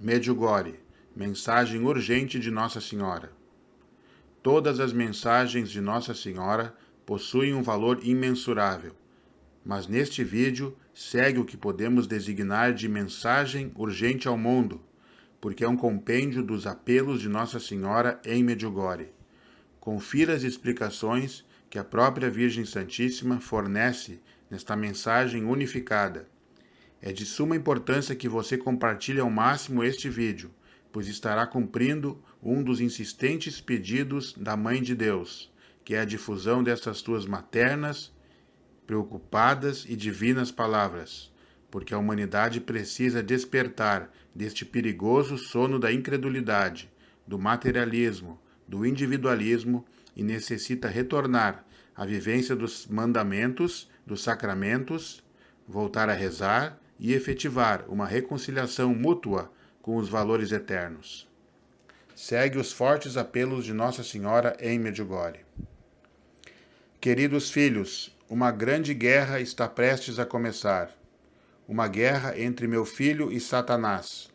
Medjugorje, mensagem urgente de Nossa Senhora. Todas as mensagens de Nossa Senhora possuem um valor imensurável, mas neste vídeo segue o que podemos designar de mensagem urgente ao mundo, porque é um compêndio dos apelos de Nossa Senhora em Medjugorje. Confira as explicações que a própria Virgem Santíssima fornece nesta mensagem unificada. É de suma importância que você compartilhe ao máximo este vídeo, pois estará cumprindo um dos insistentes pedidos da Mãe de Deus, que é a difusão dessas tuas maternas, preocupadas e divinas palavras, porque a humanidade precisa despertar deste perigoso sono da incredulidade, do materialismo, do individualismo e necessita retornar à vivência dos mandamentos, dos sacramentos, voltar a rezar e efetivar uma reconciliação mútua com os valores eternos. Segue os fortes apelos de Nossa Senhora em Medjugorje. Queridos filhos, uma grande guerra está prestes a começar. Uma guerra entre meu filho e Satanás.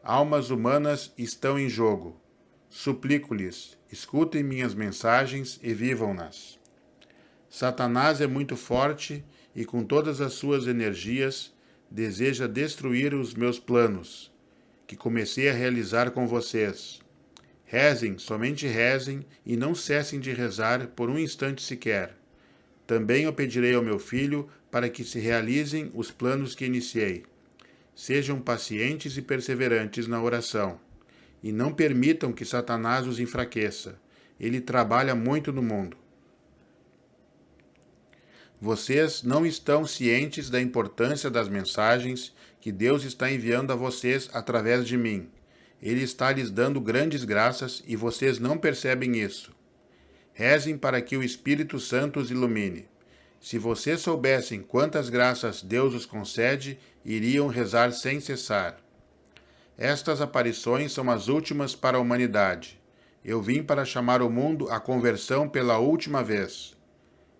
Almas humanas estão em jogo. Suplico-lhes, escutem minhas mensagens e vivam-nas. Satanás é muito forte e com todas as suas energias deseja destruir os meus planos, que comecei a realizar com vocês. Rezem, somente rezem, e não cessem de rezar por um instante sequer. Também eu pedirei ao meu filho para que se realizem os planos que iniciei. Sejam pacientes e perseverantes na oração, e não permitam que Satanás os enfraqueça. Ele trabalha muito no mundo. Vocês não estão cientes da importância das mensagens que Deus está enviando a vocês através de mim. Ele está lhes dando grandes graças e vocês não percebem isso. Rezem para que o Espírito Santo os ilumine. Se vocês soubessem quantas graças Deus os concede, iriam rezar sem cessar. Estas aparições são as últimas para a humanidade. Eu vim para chamar o mundo à conversão pela última vez.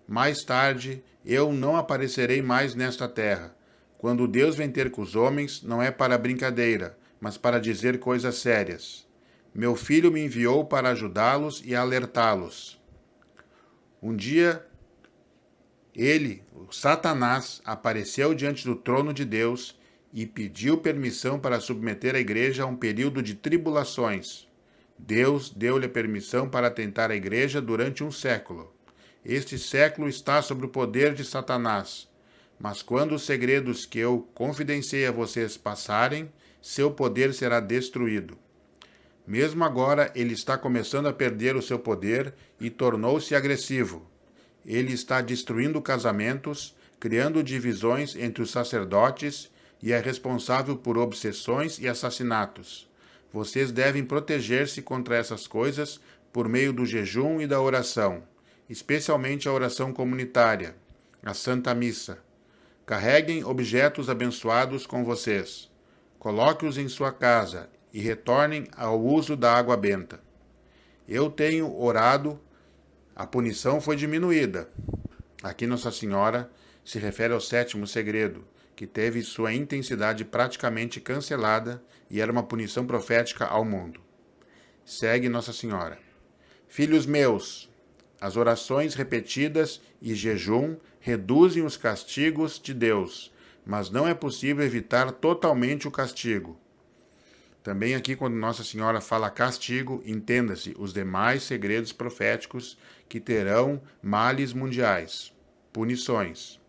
Mais tarde, eu não aparecerei mais nesta terra. Quando Deus vem ter com os homens, não é para brincadeira, mas para dizer coisas sérias. Meu filho me enviou para ajudá-los e alertá-los. Um dia, Satanás, apareceu diante do trono de Deus e pediu permissão para submeter a igreja a um período de tribulações. Deus deu-lhe permissão para tentar a igreja durante um século. Este século está sob o poder de Satanás. Mas quando os segredos que eu confidenciei a vocês passarem, seu poder será destruído. Mesmo agora, ele está começando a perder o seu poder e tornou-se agressivo. Ele está destruindo casamentos, criando divisões entre os sacerdotes e é responsável por obsessões e assassinatos. Vocês devem proteger-se contra essas coisas por meio do jejum e da oração, especialmente a oração comunitária, a Santa Missa. Carreguem objetos abençoados com vocês. Coloque-os em sua casa e retornem ao uso da água benta. Eu tenho orado, a punição foi diminuída. Aqui Nossa Senhora se refere ao sétimo segredo, que teve sua intensidade praticamente cancelada e era uma punição profética ao mundo. Segue Nossa Senhora. Filhos meus, as orações repetidas e jejum reduzem os castigos de Deus, mas não é possível evitar totalmente o castigo. Também aqui, quando Nossa Senhora fala castigo, entenda-se os demais segredos proféticos que terão males mundiais, punições.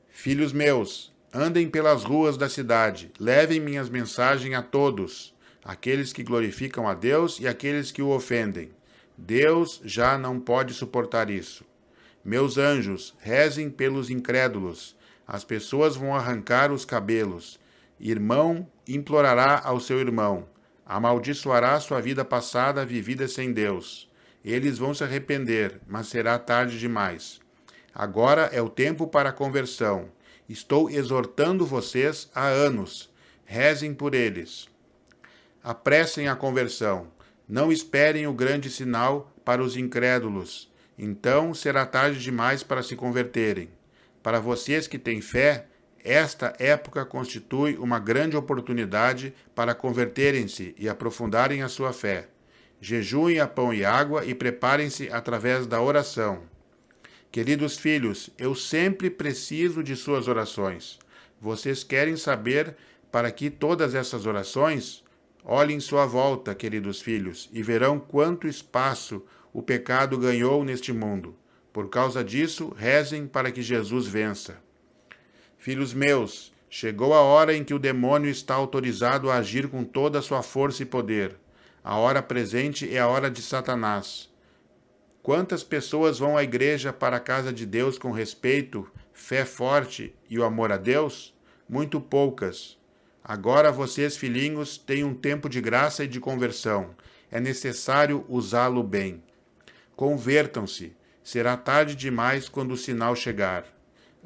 Filhos meus, andem pelas ruas da cidade, levem minhas mensagens a todos, aqueles que glorificam a Deus e aqueles que o ofendem. Deus já não pode suportar isso. Meus anjos, rezem pelos incrédulos. As pessoas vão arrancar os cabelos. Irmão implorará ao seu irmão. Amaldiçoará sua vida passada vivida sem Deus. Eles vão se arrepender, mas será tarde demais. Agora é o tempo para a conversão. Estou exortando vocês há anos. Rezem por eles. Apressem a conversão. Não esperem o grande sinal para os incrédulos. Então será tarde demais para se converterem. Para vocês que têm fé, Esta época constitui uma grande oportunidade para converterem-se e aprofundarem a sua fé. Jejuem a pão e água e preparem-se através da oração. Queridos filhos, eu sempre preciso de suas orações. Vocês querem saber para que todas essas orações? Olhem sua volta, queridos filhos, e verão quanto espaço o pecado ganhou neste mundo. Por causa disso, rezem para que Jesus vença. Filhos meus, chegou a hora em que o demônio está autorizado a agir com toda a sua força e poder. A hora presente é a hora de Satanás. Quantas pessoas vão à igreja para a casa de Deus com respeito, fé forte e o amor a Deus? Muito poucas. Agora vocês, filhinhos, têm um tempo de graça e de conversão. É necessário usá-lo bem. Convertam-se. Será tarde demais quando o sinal chegar.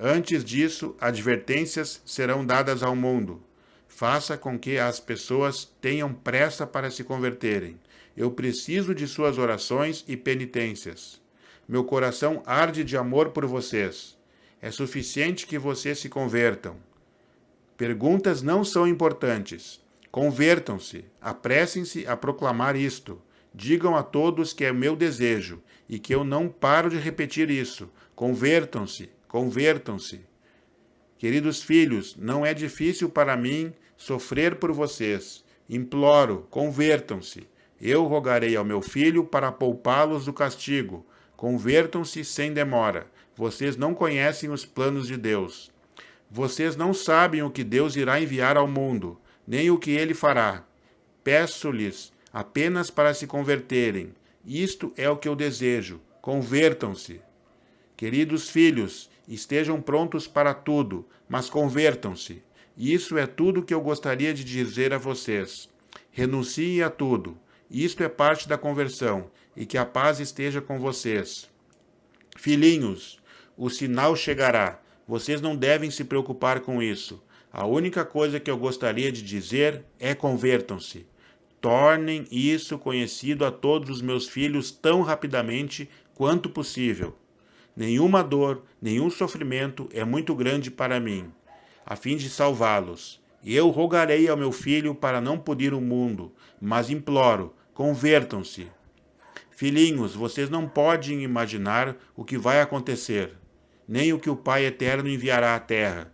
Antes disso, advertências serão dadas ao mundo. Faça com que as pessoas tenham pressa para se converterem. Eu preciso de suas orações e penitências. Meu coração arde de amor por vocês. É suficiente que vocês se convertam. Perguntas não são importantes. Convertam-se, apressem-se a proclamar isto. Digam a todos que é meu desejo e que eu não paro de repetir isso. Convertam-se, convertam-se. Queridos filhos, não é difícil para mim sofrer por vocês. Imploro, convertam-se. Eu rogarei ao meu filho para poupá-los do castigo. Convertam-se sem demora. Vocês não conhecem os planos de Deus. Vocês não sabem o que Deus irá enviar ao mundo, nem o que ele fará. Peço-lhes apenas para se converterem. Isto é o que eu desejo. Convertam-se. Queridos filhos, estejam prontos para tudo, mas convertam-se. Isso é tudo que eu gostaria de dizer a vocês. Renunciem a tudo. Isto é parte da conversão, e que a paz esteja com vocês. Filhinhos, o sinal chegará. Vocês não devem se preocupar com isso. A única coisa que eu gostaria de dizer é convertam-se. Tornem isso conhecido a todos os meus filhos tão rapidamente quanto possível. Nenhuma dor, nenhum sofrimento é muito grande para mim, a fim de salvá-los. Eu rogarei ao meu filho para não punir o mundo, mas imploro, convertam-se. Filhinhos, vocês não podem imaginar o que vai acontecer, nem o que o Pai Eterno enviará à terra.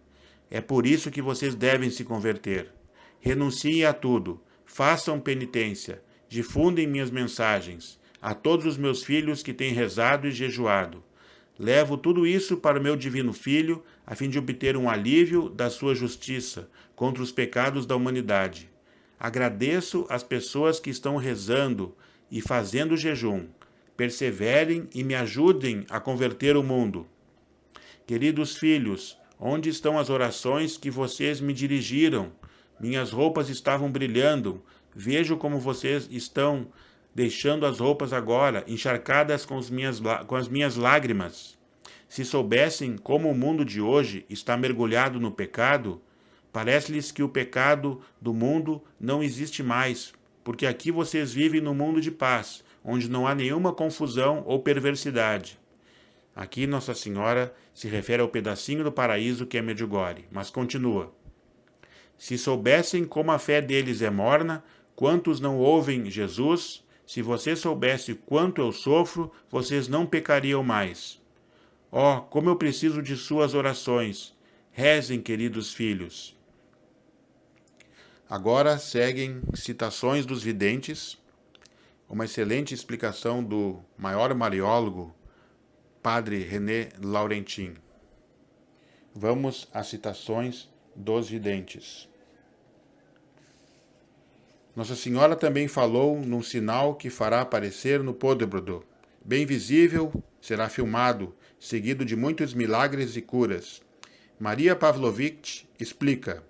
É por isso que vocês devem se converter. Renunciem a tudo, façam penitência, difundem minhas mensagens a todos os meus filhos que têm rezado e jejuado. Levo tudo isso para o meu divino Filho, a fim de obter um alívio da sua justiça contra os pecados da humanidade. Agradeço às pessoas que estão rezando e fazendo jejum. Perseverem e me ajudem a converter o mundo. Queridos filhos, onde estão as orações que vocês me dirigiram? Minhas roupas estavam brilhando. Vejo como vocês estão deixando as roupas agora, encharcadas com as minhas lágrimas. Se soubessem como o mundo de hoje está mergulhado no pecado, parece-lhes que o pecado do mundo não existe mais, porque aqui vocês vivem no mundo de paz, onde não há nenhuma confusão ou perversidade. Aqui Nossa Senhora se refere ao pedacinho do paraíso que é Medjugorje, mas continua. Se soubessem como a fé deles é morna, quantos não ouvem Jesus, se vocês soubessem quanto eu sofro, vocês não pecariam mais. Oh, como eu preciso de suas orações. Rezem, queridos filhos. Agora seguem citações dos videntes, uma excelente explicação do maior mariólogo, Padre René Laurentin. Vamos às citações dos videntes. Nossa Senhora também falou num sinal que fará aparecer no Podebrodô. Bem visível, será filmado, seguido de muitos milagres e curas. Maria Pavlovich explica.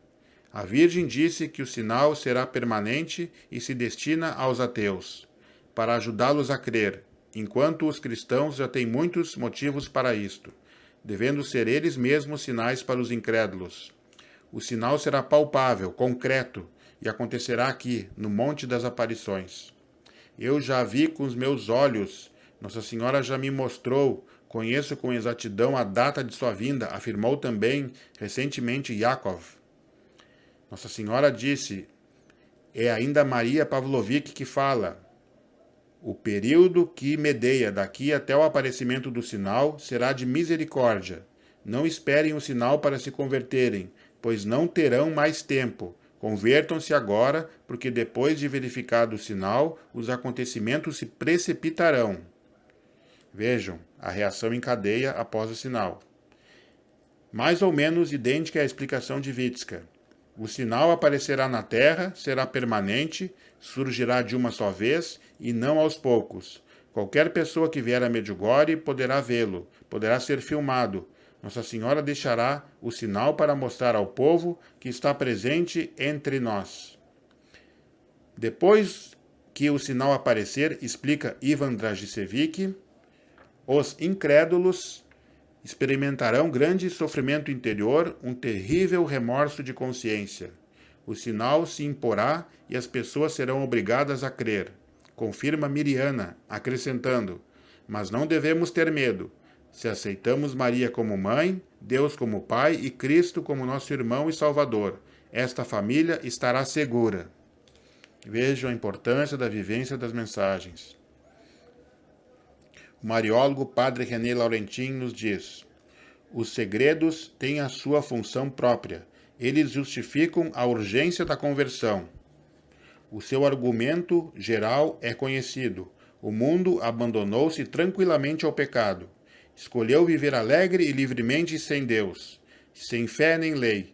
A Virgem disse que o sinal será permanente e se destina aos ateus, para ajudá-los a crer, enquanto os cristãos já têm muitos motivos para isto, devendo ser eles mesmos sinais para os incrédulos. O sinal será palpável, concreto, e acontecerá aqui, no Monte das Aparições. Eu já vi com os meus olhos, Nossa Senhora já me mostrou Conheço com exatidão a data de sua vinda, afirmou também recentemente Yakov. Nossa Senhora disse, é ainda Maria Pavlovic que fala. O período que medeia daqui até o aparecimento do sinal será de misericórdia. Não esperem o sinal para se converterem, pois não terão mais tempo. Convertam-se agora, porque depois de verificado o sinal, os acontecimentos se precipitarão. Vejam, a reação em cadeia após o sinal. Mais ou menos idêntica à explicação de Witska. O sinal aparecerá na Terra, será permanente, surgirá de uma só vez e não aos poucos. Qualquer pessoa que vier a Medjugorje poderá vê-lo, poderá ser filmado. Nossa Senhora deixará o sinal para mostrar ao povo que está presente entre nós. Depois que o sinal aparecer, explica Ivan Dragicevic, os incrédulos experimentarão grande sofrimento interior, um terrível remorso de consciência. O sinal se imporá e as pessoas serão obrigadas a crer. Confirma Miriana, acrescentando, mas não devemos ter medo. Se aceitamos Maria como mãe, Deus como pai e Cristo como nosso irmão e Salvador, esta família estará segura. Vejam a importância da vivência das mensagens. O mariólogo Padre René Laurentin nos diz, os segredos têm a sua função própria. Eles justificam a urgência da conversão. O seu argumento geral é conhecido. O mundo abandonou-se tranquilamente ao pecado. Escolheu viver alegre e livremente sem Deus, sem fé nem lei.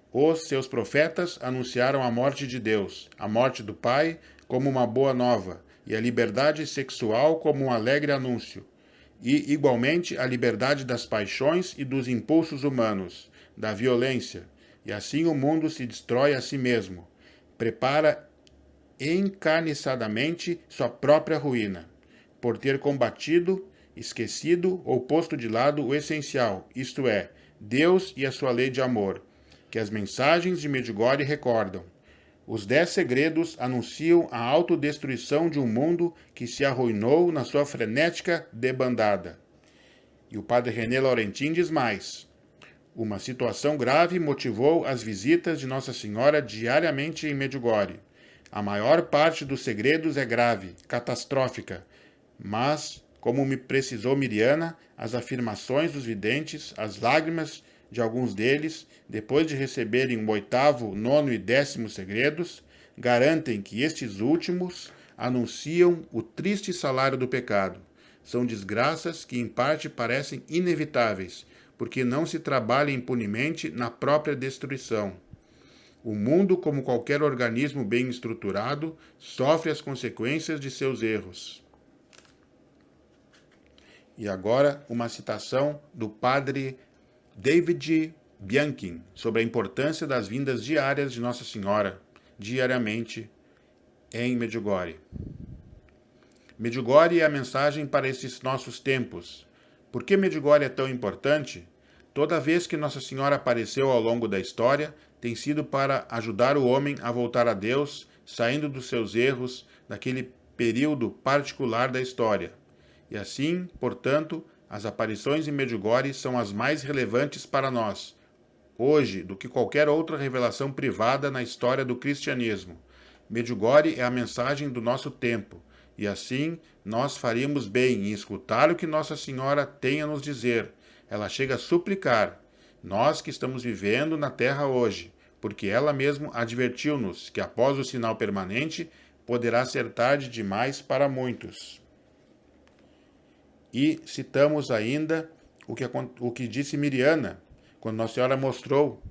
Os seus profetas anunciaram a morte de Deus, a morte do Pai como uma boa nova, e a liberdade sexual como um alegre anúncio, e, igualmente, a liberdade das paixões e dos impulsos humanos, da violência, e assim o mundo se destrói a si mesmo, prepara encarniçadamente sua própria ruína, por ter combatido, esquecido ou posto de lado o essencial, isto é, Deus e a sua lei de amor, que as mensagens de Medjugorje recordam. Os 10 segredos anunciam a autodestruição de um mundo que se arruinou na sua frenética debandada. E o padre René Laurentin diz mais. Uma situação grave motivou as visitas de Nossa Senhora diariamente em Medjugorje. A maior parte dos segredos é grave, catastrófica, mas, como me precisou Miriana, as afirmações dos videntes, as lágrimas de alguns deles, depois de receberem o 8º, 9º e 10º segredos, garantem que estes últimos anunciam o triste salário do pecado. São desgraças que em parte parecem inevitáveis, porque não se trabalha impunemente na própria destruição. O mundo, como qualquer organismo bem estruturado, sofre as consequências de seus erros. E agora uma citação do padre David Bianchi sobre a importância das vindas diárias de Nossa Senhora, diariamente, em Medjugorje. Medjugorje é a mensagem para esses nossos tempos. Por que Medjugorje é tão importante? Toda vez que Nossa Senhora apareceu ao longo da história, tem sido para ajudar o homem a voltar a Deus, saindo dos seus erros, daquele período particular da história. E assim, portanto, as aparições em Medjugorje são as mais relevantes para nós, hoje, do que qualquer outra revelação privada na história do cristianismo. Medjugorje é a mensagem do nosso tempo, e assim nós faríamos bem em escutar o que Nossa Senhora tem a nos dizer. Ela chega a suplicar, nós que estamos vivendo na terra hoje, porque ela mesma advertiu-nos que após o sinal permanente poderá ser tarde demais para muitos. E citamos ainda o que disse Miriana, quando Nossa Senhora mostrou,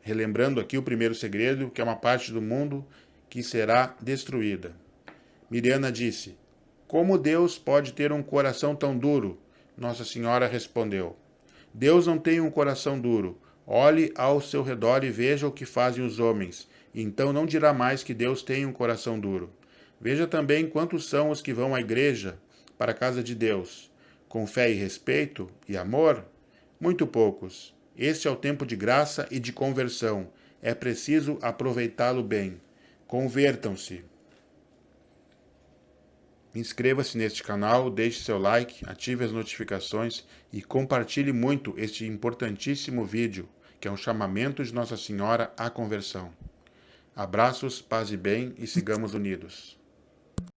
relembrando aqui o primeiro segredo, que é uma parte do mundo que será destruída. Miriana disse, como Deus pode ter um coração tão duro? Nossa Senhora respondeu, Deus não tem um coração duro. Olhe ao seu redor e veja o que fazem os homens. Então não dirá mais que Deus tem um coração duro. Veja também quantos são os que vão à igreja, para a casa de Deus, com fé e respeito e amor? Muito poucos. Este é o tempo de graça e de conversão. É preciso aproveitá-lo bem. Convertam-se. Inscreva-se neste canal, deixe seu like, ative as notificações e compartilhe muito este importantíssimo vídeo, que é um chamamento de Nossa Senhora à conversão. Abraços, paz e bem e sigamos unidos.